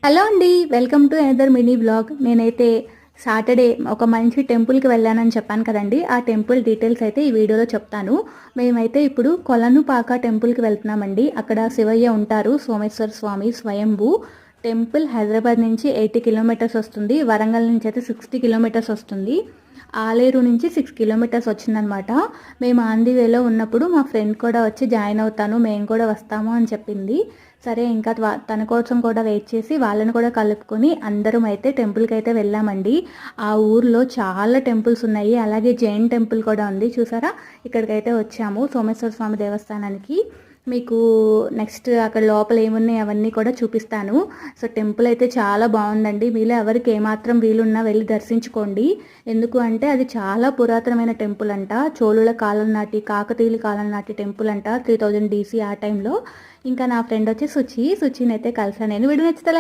Hello అండి. Welcome to another mini vlog. నేనైతే Saturday ఒక మంచి టెంపుల్‌కి వెళ్ళానని చెప్పాను కదండీ! ఆ టెంపుల్ డీటెయిల్స్ అయితే ఈ వీడియోలో చెప్తాను. మేమైతే ఇప్పుడు కొలనుపాక టెంపుల్‌కి వెళ్తున్నామండి. అక్కడ శివయ్య ఉంటారు. సోమేశ్వర స్వామి స్వయంభూ. టెంపుల్ హైదరాబాద్ నుంచి 80 కిలోమీటర్స్ వస్తుంది. వరంగల్ నుంచి అయితే 60 కిలోమీటర్స్ వస్తుంది. ఆలేరు నుంచి 6 కిలోమీటర్స్ వచ్చిందనమాట. మేము ఆన్ ది వేలో ఉన్నప్పుడు మా ఫ్రెండ్ కూడా వచ్చి జాయిన్ అవుతాను, మేము కూడా వస్తాము అని చెప్పింది. సరే ఇంకా తన కోసం కూడా వెయిట్ చేసి వాళ్ళని కూడా కలుపుకొని అందరం అయితే టెంపుల్కి అయితే వెళ్ళామండి. ఆ ఊర్లో చాలా టెంపుల్స్ ఉన్నాయి. అలాగే జైన్ టెంపుల్ కూడా ఉంది. చూసారా, ఇక్కడికైతే వచ్చాము సోమేశ్వర స్వామి దేవస్థానానికి. మీకు నెక్స్ట్ అక్కడ లోపల ఏమున్నాయి అవన్నీ కూడా చూపిస్తాను. సో టెంపుల్ అయితే చాలా బాగుందండి. మీలో ఎవరికి ఏమాత్రం వీలున్నా వెళ్ళి దర్శించుకోండి. ఎందుకు అంటే అది చాలా పురాతనమైన టెంపుల్ అంట. చోళుల కాలం నాటి, కాకతీయుల కాలం నాటి టెంపుల్ అంట. 3000 DC ఆ టైంలో. ఇంకా నా ఫ్రెండ్ వచ్చి సుచిని అయితే కలిసాను నేను. వీడియో నచ్చితే